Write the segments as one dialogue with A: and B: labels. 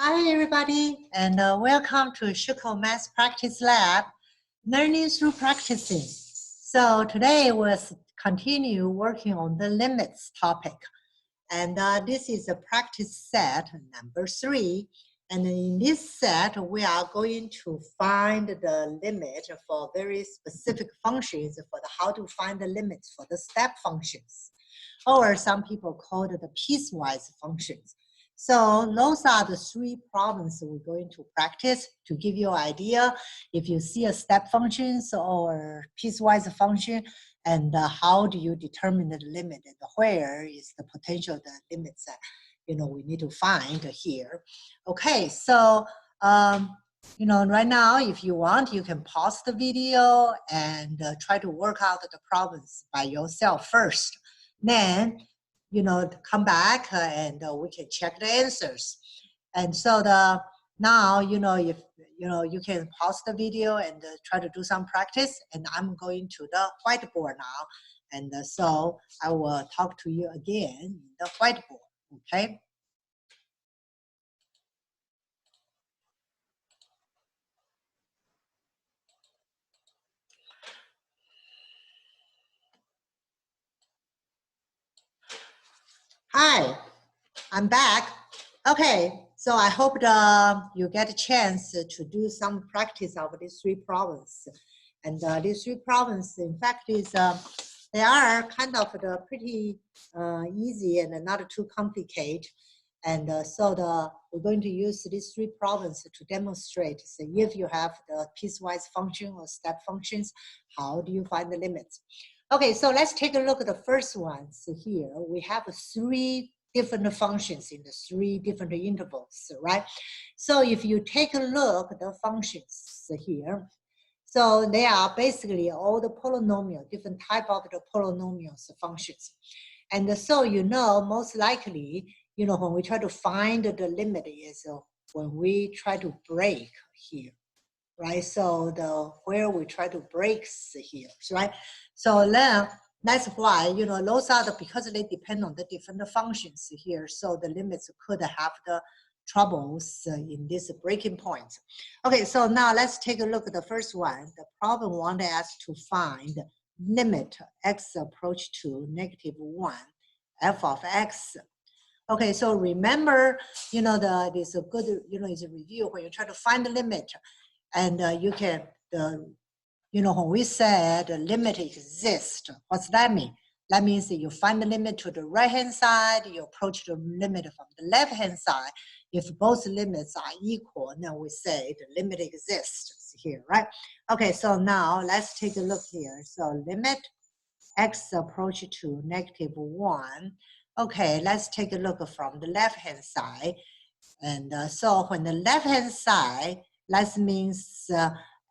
A: Hi, everybody, and welcome to Shuko Math Practice Lab, learning through practicing. So today we'll continue working on the limits topic. And this is a practice set number 3. And in this set, we are going to find the limit for very specific functions for how to find the limits for the step functions, or some people call it the piecewise functions. So those are the 3 problems we're going to practice to give you an idea if you see a step functions or piecewise function, and how do you determine the limit and where is the potential the limits that we need to find here. Okay, so right now, if you want, you can pause the video and try to work out the problems by yourself first. Then come back and we can check the answers. And so now if you can pause the video and try to do some practice, and I'm going to the whiteboard now, and so I will talk to you again in the whiteboard. Okay. Hi, I'm back. Okay, so I hope you get a chance to do some practice of these 3 problems. And these 3 problems, in fact, they are kind of pretty easy and not too complicated. And we're going to use these 3 problems to demonstrate, so if you have the piecewise function or step functions, how do you find the limits? Okay, so let's take a look at the first one. So here we have 3 different functions in the 3 different intervals, right? So if you take a look at the functions here, so they are basically all the polynomial, different type of the polynomials functions. And so most likely, when we try to find the limit is when we try to break here, right? So where we try to break here, right? So then that's why, those are because they depend on the different functions here. So the limits could have the troubles in this breaking point. Okay, so now let's take a look at the first one. The problem wanted us to find limit x approach to -1 f of x. Okay, so remember, this a good, is a review when you try to find the limit, and you can, when we said the limit exists, what's that mean? That means that you find the limit to the right-hand side, you approach the limit from the left-hand side. If both limits are equal, then we say the limit exists here, right? Okay, so now let's take a look here. So limit x approach to -1. Okay, let's take a look from the left-hand side. And so when the left-hand side, that means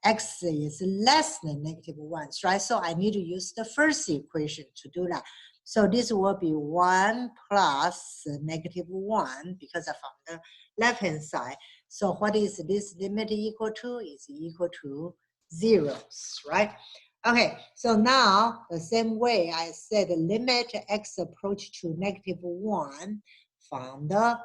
A: x is less than -1, right? So I need to use the first equation to do that. So this will be 1 plus -1 because from the left-hand side. So what is this limit equal to? It's equal to 0, right? Okay, so now the same way I said the limit x approach to -1 from the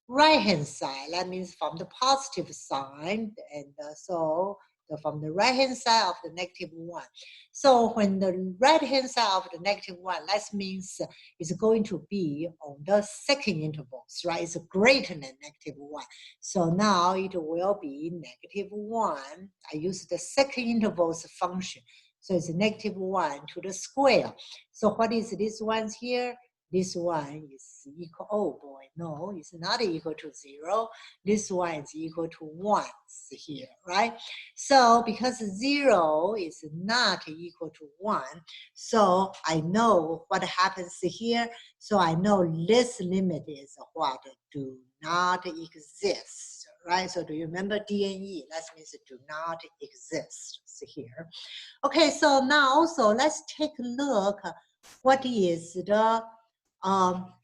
A: right-hand side, that means from the positive side, and so from the right-hand side of the -1. So when the right-hand side of the -1, that means it's going to be on the second intervals, right? It's greater than -1. So now it will be -1. I use the second intervals function. So it's -1 to the square. So what is this one here? This one is equal, oh boy, no, it's not equal to 0. This one is equal to 1 here, right? So because 0 is not equal to 1, so I know what happens here. So I know this limit is what? Do not exist, right? So do you remember DNE? That means do not exist here. Okay, so now also let's take a look what is the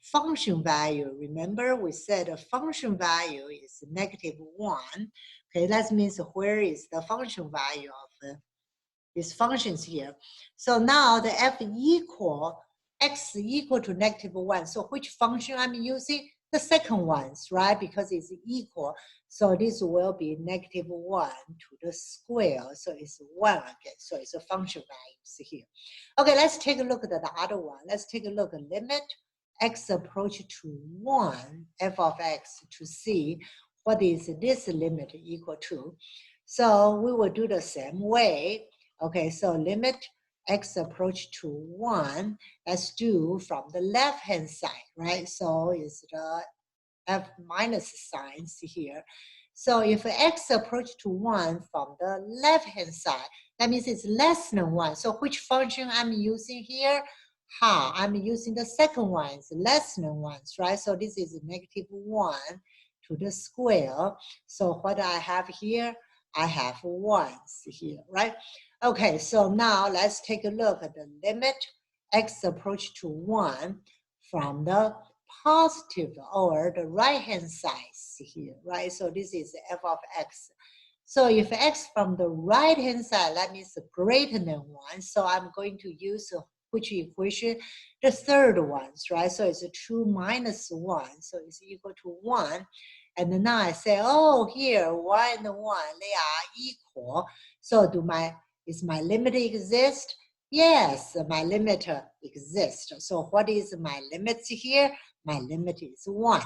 A: function value. Remember we said a function value is -1. Okay, that means where is the function value of these functions here. So now the f equal x equal to -1. So which function I'm using? the second ones, right? Because it's equal. So this will be -1 to the square. So it's 1 again. So it's a function values here. Okay, let's take a look at the other one. Let's take a look at limit x approach to 1, f of x, to see what is this limit equal to. So we will do the same way. Okay, so limit x approach to 1, let's do from the left-hand side, right? So it's the f minus signs here. So if x approach to 1 from the left-hand side, that means it's less than 1. So which function I'm using here? I'm using the second one, it's less than 1, right? So this is -1 to the square. So what I have here? I have 1s here, right? Okay, so now let's take a look at the limit x approach to 1 from the positive or the right-hand side here, right? So this is f of x. So if x from the right-hand side, that means greater than 1. So I'm going to use which equation? The third one, right? So it's 2 minus 1. So it's equal to 1. And then now I say, oh, here, 1 and 1, they are equal. So is my limit exist? Yes, my limit exists. So what is my limit here? My limit is 1.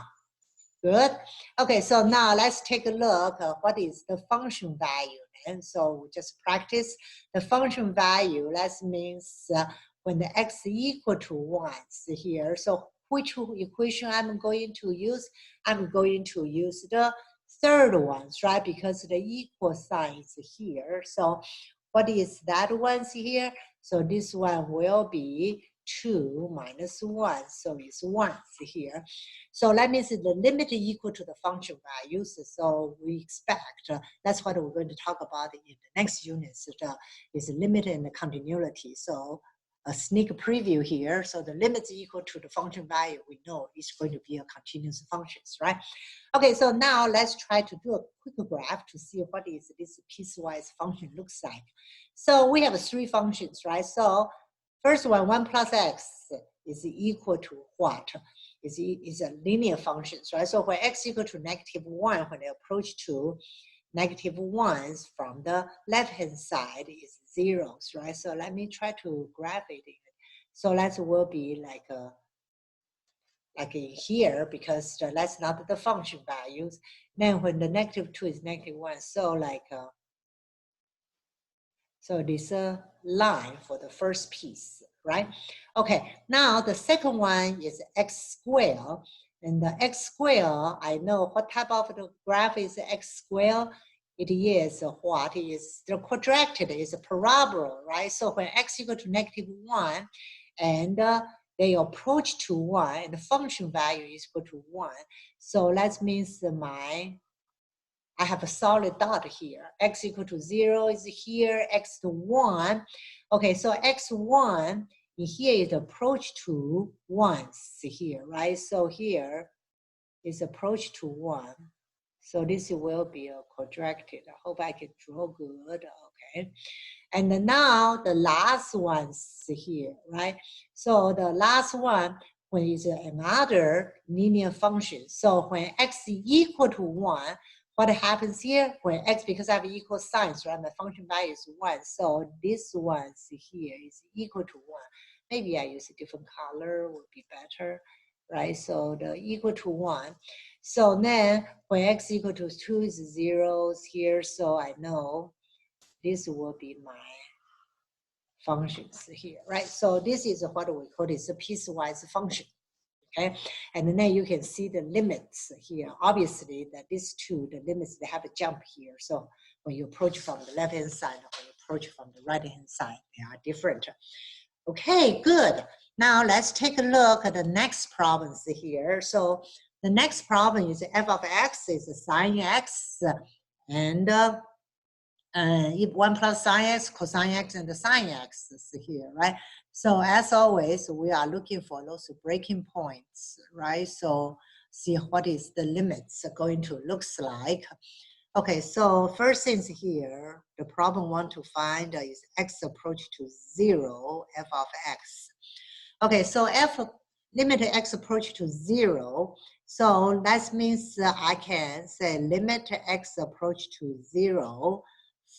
A: Good. Okay, so now let's take a look at what is the function value. And so we just practice the function value. That means when the x equal to 1 here. So which equation I'm going to use? I'm going to use the third one, right? Because the equal sign is here. So what is that one here? So this one will be 2 minus 1. So it's 1 here. So that means the limit equal to the function values. So we expect, that's what we're going to talk about in the next unit, is limit and the continuity. So a sneak preview here. So the limit equal to the function value, we know is going to be a continuous functions, right? Okay, so now let's try to do a quick graph to see what is this piecewise function looks like. So we have 3 functions, right? So first one, 1 plus x is equal to what? Is a linear function, right? So when x equal to -1, when they approach to -1s from the left-hand side is 0s, right? So let me try to graph it. So that will be like in here, because that's not the function values. Then when the -2 is -1, so so this line for the first piece, right? Okay, now the second one is x squared. And the x squared, I know what type of the graph is x squared. It is what is the quadratic, is a parabola, right? So when x equal to -1 and they approach to 1 and the function value is equal to 1. So that means I have a solid dot here. X equal to 0 is here, x to 1. Okay, so x1 in here is approach to 1 here, right? So here is approach to 1. So this will be a quadratic. I hope I can draw good, okay? And now the last one's here, right? So the last one, when is another linear function. So when x is equal to 1, what happens here? When x, because I have equal signs, right? My function value is 1. So this one here is equal to 1. Maybe I use a different color would be better, right? So the equal to 1. So then when x equal to 2 is 0 here. So I know this will be my functions here, right? So this is what we call this a piecewise function. Okay, and then you can see the limits here. Obviously, that these two, the limits, they have a jump here. So when you approach from the left-hand side, when you approach from the right-hand side, they are different. Okay, good. Now let's take a look at the next problems here. So the next problem is f of x is sine x, and if 1 plus sine x, cosine x, and the sine x is here, right? So as always, we are looking for those breaking points, right? So see what is the limits going to looks like. Okay, so first things here, the problem want to find is x approach to 0, f of x. Okay, so f limit x approach to 0. So that means I can say limit x approach to 0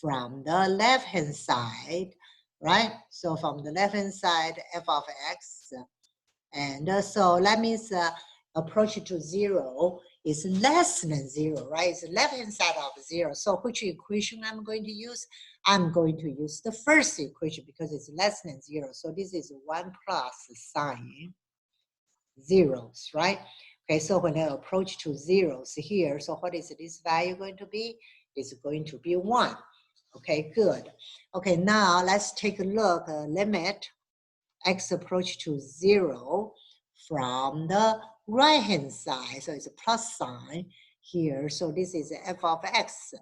A: from the left-hand side, right? So from the left-hand side, f of x. And so that means approach to 0 is less than 0, right? It's left-hand side of 0. So which equation I'm going to use? I'm going to use the first equation because it's less than 0. So this is 1 plus sine zeros, right? Okay, so when I approach to zeros here, so what is this value going to be? It's going to be 1. Okay, good. Okay, now let's take a look, limit x approach to 0 from the right-hand side. So it's a plus sign here. So this is f of x.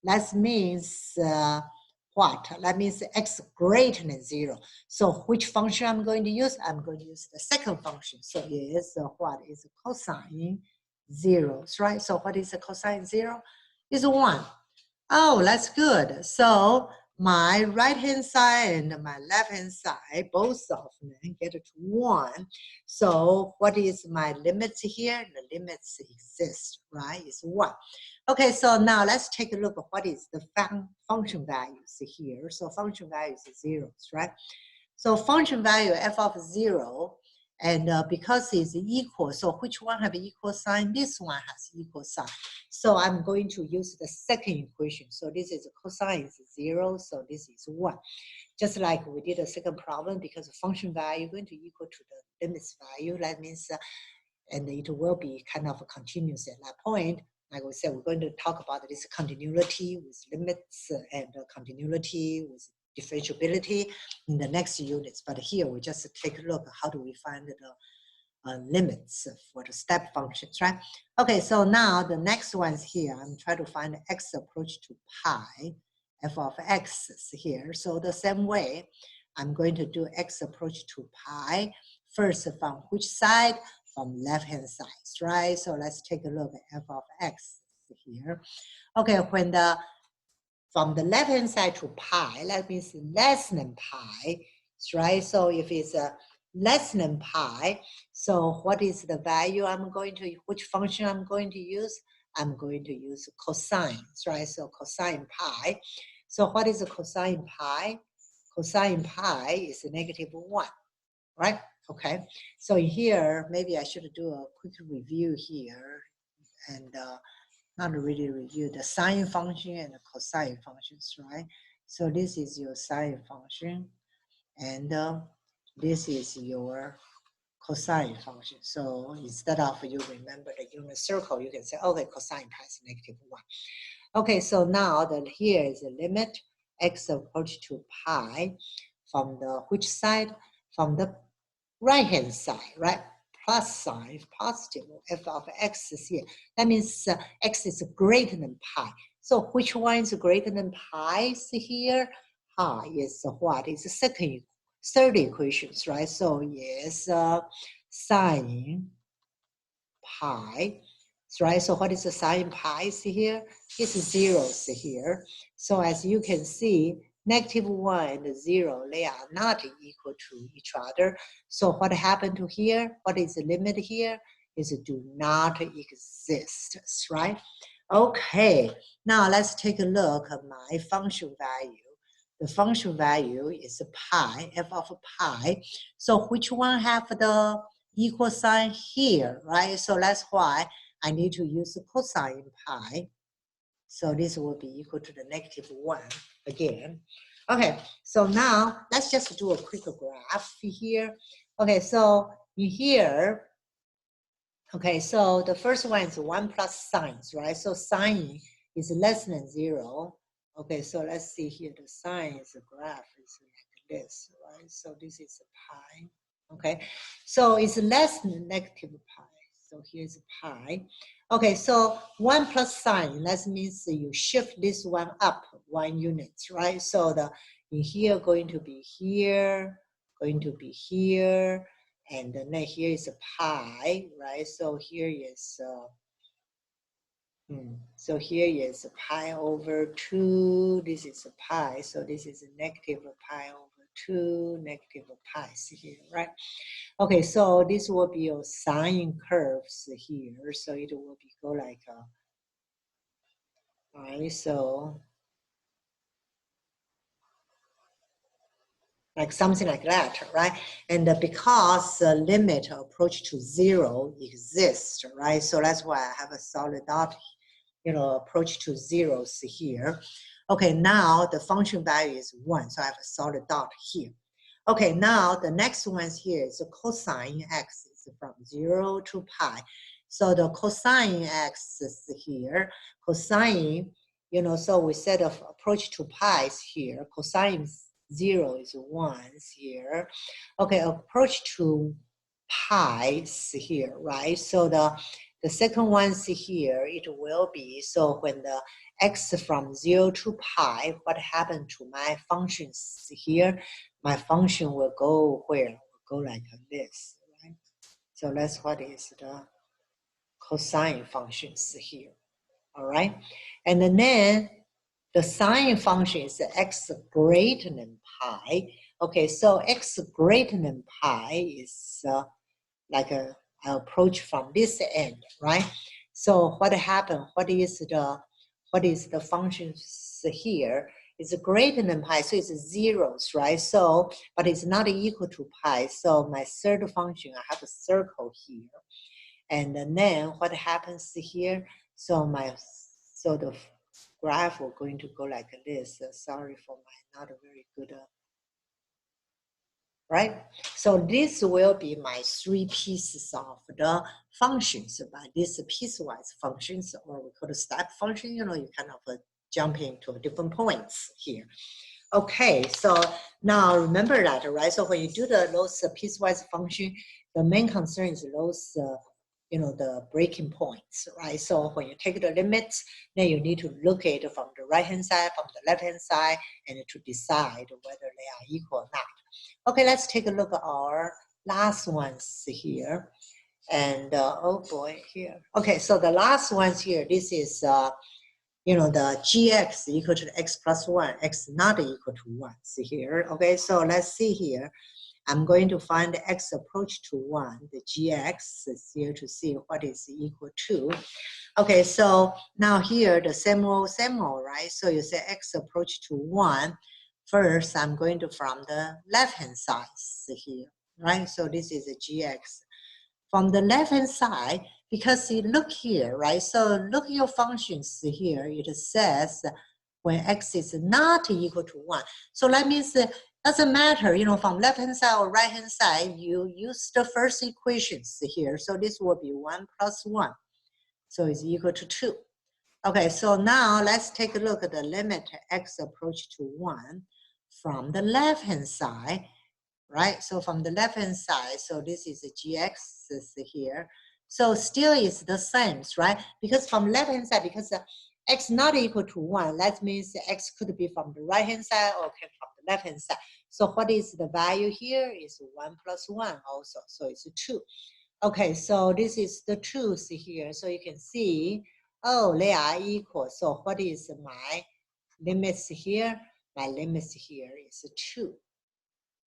A: That means what? That means x greater than 0. So which function I'm going to use? I'm going to use the second function. So is what is cosine zeros, right? So what is the cosine 0? It's 1. Oh, that's good. So my right-hand side and my left-hand side, both of them get to 1. So what is my limits here? The limits exist, right? It's 1. Okay, so now let's take a look at what is the function values here. So function value is zeros, right? So function value f of 0, and because it's equal, so which one have equal sign? This one has equal sign. So I'm going to use the second equation. So this is cosine is 0, so this is 1. Just like we did a second problem, because the function value is going to equal to the limits value. That means, and it will be kind of continuous at that point. Like we said, we're going to talk about this continuity with limits and continuity with differentiability in the next units. But here we just take a look, how do we find the limits for the step functions, right? Okay, so now the next one's here. I'm trying to find x approach to pi, f of x is here. So the same way, I'm going to do x approach to pi. First, from which side? From left-hand side, right? So let's take a look at f of x here. Okay, when from the left-hand side to pi, that means less than pi, right? So if it's less than pi, so what is the value I'm going to, which function I'm going to use? I'm going to use cosine, right? So cosine pi. So what is the cosine pi? Cosine pi is -1, right? Okay, so here, maybe I should do a quick review here and not really review the sine function and the cosine functions, right? So this is your sine function, and this is your cosine function. So instead of you remember the unit circle, you can say, oh, the cosine pi is -1. Okay, so now that here is the limit x approach to pi from the which side? From the right-hand side, right? Plus sign, positive, f of x is here. That means x is greater than pi. So which one is greater than pi is here? Pi is what? It's the third equations, right? So yes, sine pi, right? So what is the sine pi here? It's zeros here. So as you can see, -1 and 0, they are not equal to each other. So what happened to here? What is the limit here? Is it do not exist, right? Okay, now let's take a look at my function value. The function value is pi, f of pi. So which one have the equal sign here, right? So that's why I need to use cosine pi. So this will be equal to the -1 again. Okay, so now let's just do a quick graph here. Okay, so in here, okay, so the first one is 1 plus sine, right? So sine is less than 0. Okay, so let's see here, the sine is a graph is like this, right? So this is a pi. Okay, so it's less than -pi. So here's pi. Okay, so 1 plus sine, that means you shift this one up 1 unit, right? So the in here going to be here, going to be here, and then here is a pi, right? So here is so here is pi over 2. This is a pi, so this is a -pi over 2 negative pi here, right? Okay, so this will be your sine curves here. So it will be go like, all right, so like something like that, right? And because the limit approach to 0 exists, right? So that's why I have a solid dot, approach to zeros here. Okay, now the function value is 1, so I have a solid dot here. Okay, now the next one here is the cosine x is from 0 to pi. So the cosine x is here, cosine, so we said of approach to pi is here, cosine 0 is 1 here. Okay, approach to pi is here, right? So the second one here, it will be, so when the x from 0 to pi, what happened to my functions here? My function will go where? Will go like this, right? So that's what is the cosine functions here, all right? And then the sine function is x greater than pi. Okay, so x greater than pi is like an approach from this end, right? So what happened? What is the function here? It's greater than pi, so it's zeros, right? So, but it's not equal to pi. So my third function, I have a circle here. And then what happens here? So the graph will going to go like this. Sorry for my not very good right? So this will be my 3 pieces of the functions, but these piecewise functions, or we call it step function, you kind of jump into different points here. Okay, so now remember that, right? So when you do those piecewise function, the main concern is those, the breaking points, right? So when you take the limits, then you need to look at it from the right-hand side, from the left-hand side, and to decide whether they are equal or not. Okay, let's take a look at our last ones here. And oh boy, here. Okay, so the last ones here, this is, the gx equal to x plus 1, x not equal to 1. See here. Okay, so let's see here. I'm going to find the x approach to 1. The gx is here to see what is equal to. Okay, so now here, the same old, right? So you say x approach to 1. First, I'm going to from the left-hand side here, right? So this is a gx. From the left-hand side, because you look here, right? So look at your functions here. It says when x is not equal to 1. So that means it doesn't matter, from left-hand side or right-hand side, you use the first equations here. So this will be 1 plus 1. So it's equal to 2. Okay, so now let's take a look at the limit x approach to 1 from the left-hand side, right? So from the left-hand side, so this is the gx is here. So still is the same, right? Because from left-hand side, because x not equal to 1, that means x could be from the right-hand side or can from the left-hand side. So what is the value here? Is 1 plus 1 also, so it's 2. Okay, so this is the 2's here. So you can see, oh, they are equal. So what is my limits here? My limits here is 2.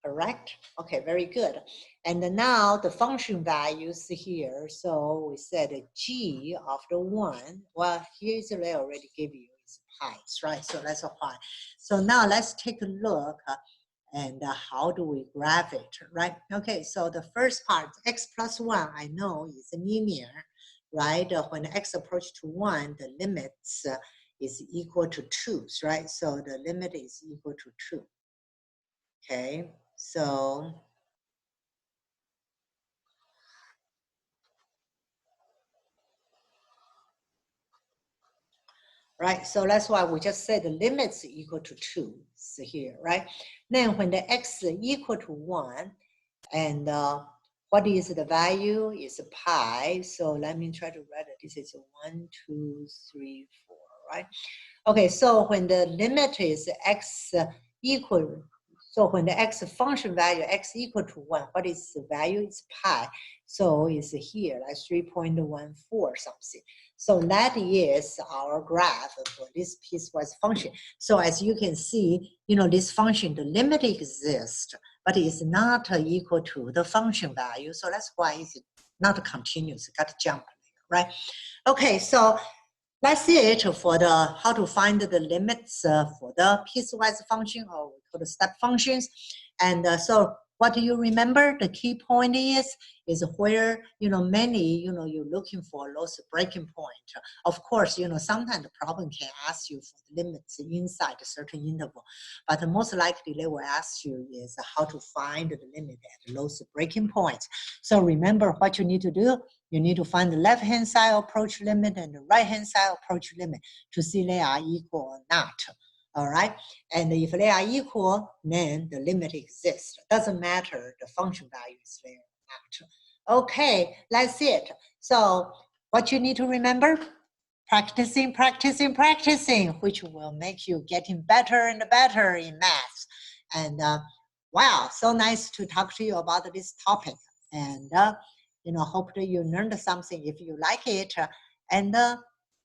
A: Correct? Okay, very good. And now the function values here. So we said g of the 1. Well, here's they already give you is pi, right? So that's a pi. So now let's take a look and how do we graph it, right? Okay, so the first part, x plus 1, I know is linear, right? When x approach to 1, the limits is equal to 2, right? So the limit is equal to 2. Okay, so right, so that's why we just said the limits equal to 2 here, right? Then when the x is equal to 1, and what is the value? Is pi. So let me try to write it. This is 1, 2, 3, 4, right? Okay, so when the limit is x equal, so when the x function value x equal to 1, what is the value? It's pi. So it's here, like 3.14 something. So that is our graph for this piecewise function. So as you can see, this function, the limit exists, but it's not equal to the function value. So that's why it's not continuous, got to jump, right? Okay, so that's it for the how to find the limits for the piecewise function, or we call the step functions. And so what do you remember? The key point is where, many, you're looking for loss breaking point. Of course, sometimes the problem can ask you for the limits inside a certain interval, but most likely they will ask you is how to find the limit at loss breaking point. So remember what you need to do. You need to find the left-hand side approach limit and the right-hand side approach limit to see they are equal or not. All right, and if they are equal, then the limit exists. Doesn't matter the function value is there or not. Okay, that's it. So what you need to remember? Practicing, practicing, practicing, which will make you getting better and better in math. And wow, so nice to talk to you about this topic. And hope that you learned something if you like it. And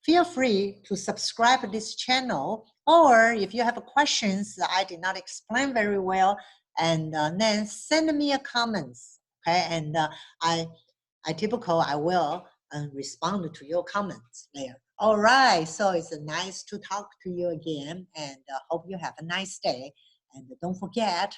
A: feel free to subscribe to this channel, or if you have questions that I did not explain very well, and then send me a comments, okay? And I will respond to your comments there. All right, so it's nice to talk to you again, and hope you have a nice day. And don't forget,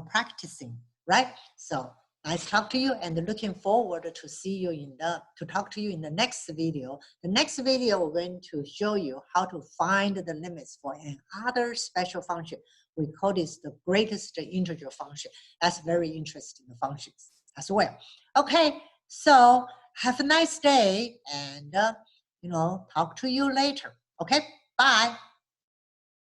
A: practicing, right? So nice to talk to you, and looking forward to talk to you in the next video. The next video, we're going to show you how to find the limits for another special function. We call this the greatest integer function. That's very interesting functions as well. Okay, so have a nice day, and talk to you later. Okay, bye.